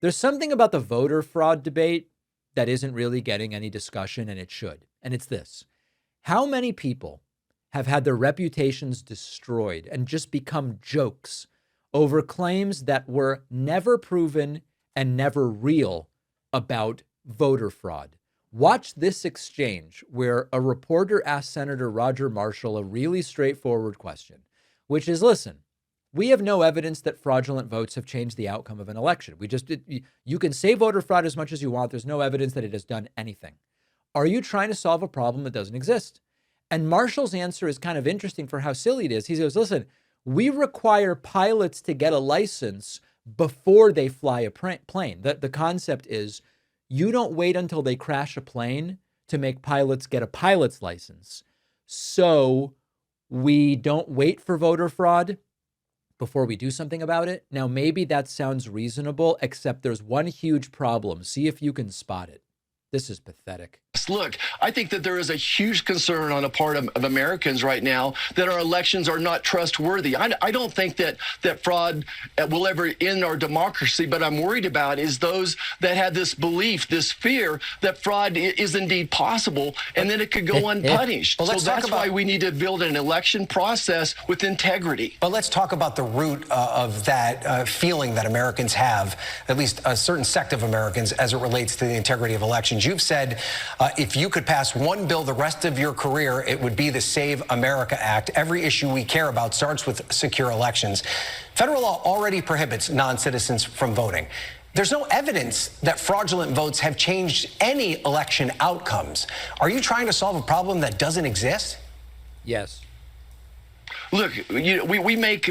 There's something about the voter fraud debate that isn't really getting any discussion, and it should. And it's this. How many people have had their reputations destroyed and just become jokes over claims that were never proven and never real about voter fraud? Watch this exchange where a reporter asked Senator Roger Marshall a really straightforward question, which is, listen, we have no evidence that fraudulent votes have changed the outcome of an election. You can say voter fraud as much as you want. There's no evidence that it has done anything. Are you trying to solve a problem that doesn't exist? And Marshall's answer is kind of interesting for how silly it is. He says, listen, we require pilots to get a license before they fly a plane. The concept is you don't wait until they crash a plane to make pilots get a pilot's license. So we don't wait for voter fraud before we do something about it. Now, maybe that sounds reasonable, except there's one huge problem. See if you can spot it. This is pathetic. Look, I think that there is a huge concern on the part of Americans right now that our elections are not trustworthy. I don't think that fraud will ever end our democracy, but I'm worried about is those that had this belief, this fear that fraud is indeed possible, and then it could go unpunished. Well, so that's why we need to build an election process with integrity. But let's talk about the root of that feeling that Americans have, at least a certain sect of Americans, as it relates to the integrity of elections. You've said if you could pass one bill the rest of your career, it would be the Save America Act. Every issue we care about starts with secure elections. Federal law already prohibits non-citizens from voting. There's no evidence that fraudulent votes have changed any election outcomes. Are you trying to solve a problem that doesn't exist? Yes. Look, we make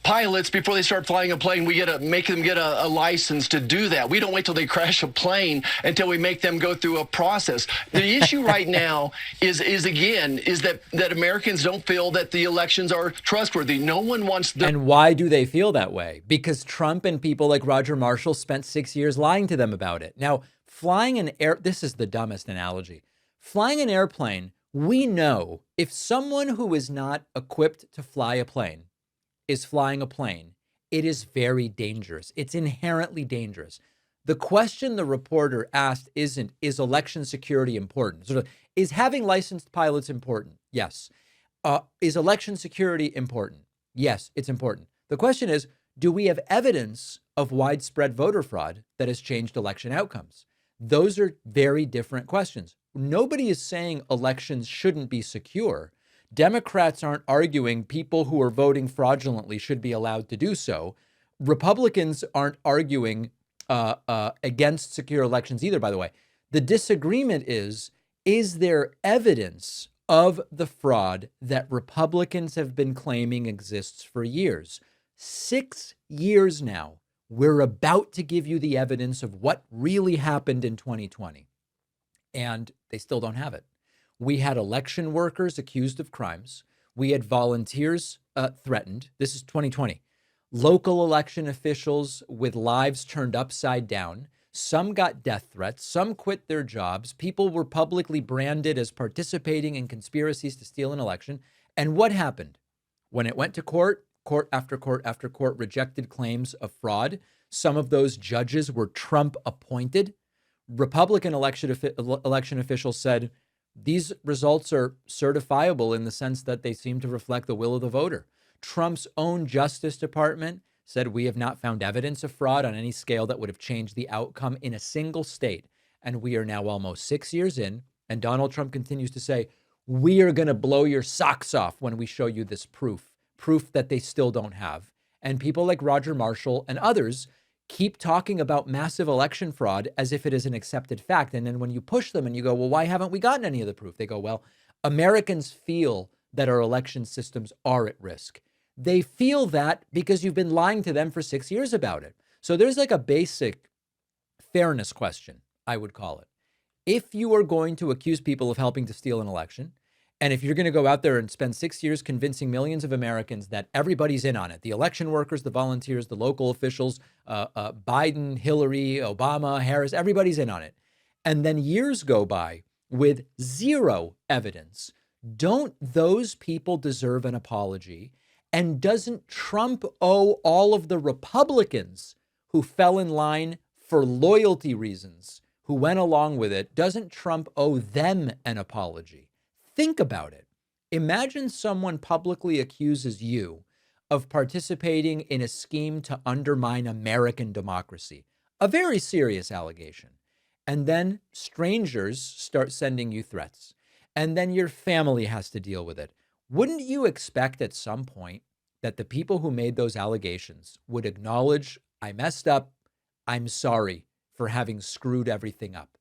pilots, before they start flying a plane, we make them get a license to do that. We don't wait till they crash a plane until we make them go through a process. The issue right now is that Americans don't feel that the elections are trustworthy. No one wants them. And why do they feel that way? Because Trump and people like Roger Marshall spent 6 years lying to them about it. Now, this is the dumbest analogy. Flying an airplane, we know if someone who is not equipped to fly a plane is flying a plane, it is very dangerous. It's inherently dangerous. The question the reporter asked isn't, is election security important? Sort of, is having licensed pilots important? Yes. Is election security important? Yes, it's important. The question is, do we have evidence of widespread voter fraud that has changed election outcomes? Those are very different questions. Nobody is saying elections shouldn't be secure. Democrats aren't arguing people who are voting fraudulently should be allowed to do so. Republicans aren't arguing against secure elections either, by the way. The disagreement is there evidence of the fraud that Republicans have been claiming exists for years? 6 years now, we're about to give you the evidence of what really happened in 2020, and they still don't have it. We had election workers accused of crimes. We had volunteers threatened. This is 2020. Local election officials with lives turned upside down. Some got death threats. Some quit their jobs. People were publicly branded as participating in conspiracies to steal an election. And what happened? When it went to court, court after court after court rejected claims of fraud. Some of those judges were Trump appointed. Republican election officials said, these results are certifiable in the sense that they seem to reflect the will of the voter. Trump's own Justice Department said we have not found evidence of fraud on any scale that would have changed the outcome in a single state. And we are now almost 6 years in, and Donald Trump continues to say, we are going to blow your socks off when we show you this proof that they still don't have. And people like Roger Marshall and others keep talking about massive election fraud as if it is an accepted fact. And then when you push them and you go, well, why haven't we gotten any of the proof? They go, well, Americans feel that our election systems are at risk. They feel that because you've been lying to them for 6 years about it. So there's like a basic fairness question, I would call it. If you are going to accuse people of helping to steal an election, and if you're going to go out there and spend 6 years convincing millions of Americans that everybody's in on it, the election workers, the volunteers, the local officials, Biden, Hillary, Obama, Harris, everybody's in on it. And then years go by with zero evidence. Don't those people deserve an apology? And doesn't Trump owe all of the Republicans who fell in line for loyalty reasons, who went along with it, doesn't Trump owe them an apology? Think about it. Imagine someone publicly accuses you of participating in a scheme to undermine American democracy, a very serious allegation. And then strangers start sending you threats. And then your family has to deal with it. Wouldn't you expect at some point that the people who made those allegations would acknowledge, I messed up, I'm sorry for having screwed everything up?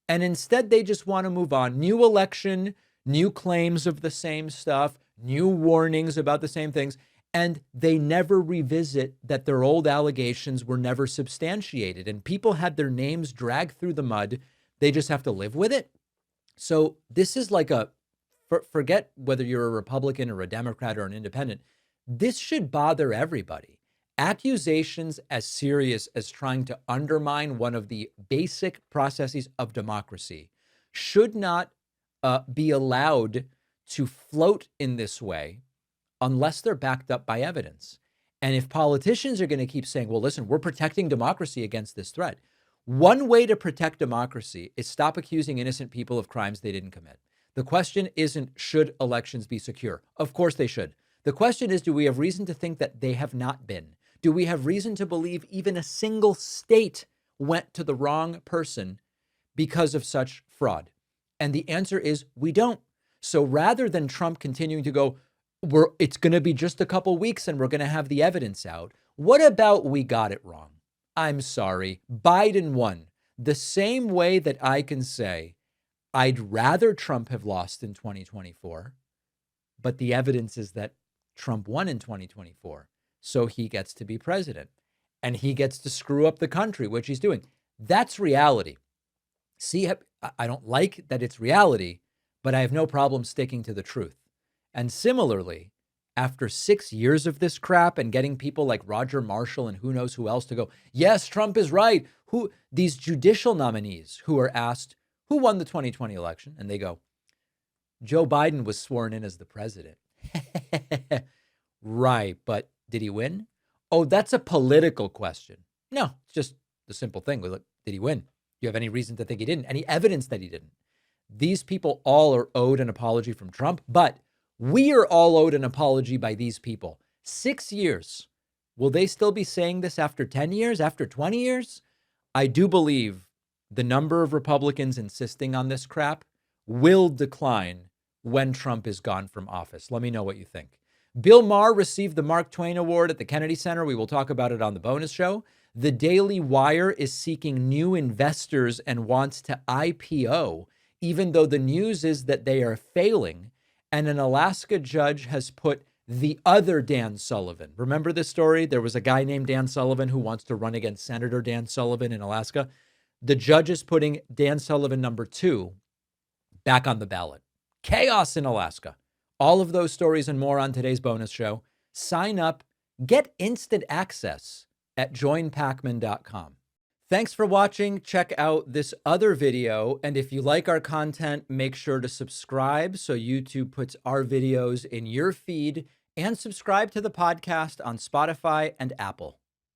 And instead, they just want to move on. New election, new claims of the same stuff, new warnings about the same things. And they never revisit that their old allegations were never substantiated. And people had their names dragged through the mud. They just have to live with it. So this is like forget whether you're a Republican or a Democrat or an independent. This should bother everybody. Accusations as serious as trying to undermine one of the basic processes of democracy should not be allowed to float in this way unless they're backed up by evidence. And if politicians are going to keep saying, well, listen, we're protecting democracy against this threat. One way to protect democracy is stop accusing innocent people of crimes they didn't commit. The question isn't, should elections be secure? Of course they should. The question is, do we have reason to think that they have not been? Do we have reason to believe even a single state went to the wrong person because of such fraud? And the answer is we don't. So rather than Trump continuing to go, it's going to be just a couple weeks and we're going to have the evidence out, what about we got it wrong? I'm sorry, Biden won. The same way that I can say, I'd rather Trump have lost in 2024, but the evidence is that Trump won in 2024. So he gets to be president and he gets to screw up the country, which he's doing. That's reality. See, I don't like that it's reality, but I have no problem sticking to the truth. And similarly, after 6 years of this crap and getting people like Roger Marshall and who knows who else to go, yes, Trump is right. These judicial nominees who are asked, who won the 2020 election? And they go, Joe Biden was sworn in as the president. Right, but did he win? Oh, that's a political question. No, it's just the simple thing. Did he win? Do you have any reason to think he didn't? Any evidence that he didn't? These people all are owed an apology from Trump, but we are all owed an apology by these people. 6 years. Will they still be saying this after 10 years, after 20 years? I do believe the number of Republicans insisting on this crap will decline when Trump is gone from office. Let me know what you think. Bill Maher received the Mark Twain Award at the Kennedy Center. We will talk about it on the bonus show. The Daily Wire is seeking new investors and wants to IPO, even though the news is that they are failing. And an Alaska judge has put the other Dan Sullivan. Remember this story? There was a guy named Dan Sullivan who wants to run against Senator Dan Sullivan in Alaska. The judge is putting Dan Sullivan number 2 back on the ballot. Chaos in Alaska. All of those stories and more on today's bonus show. Sign up, get instant access at joinpakman.com. Thanks for watching. Check out this other video. And if you like our content, make sure to subscribe so YouTube puts our videos in your feed, and subscribe to the podcast on Spotify and Apple.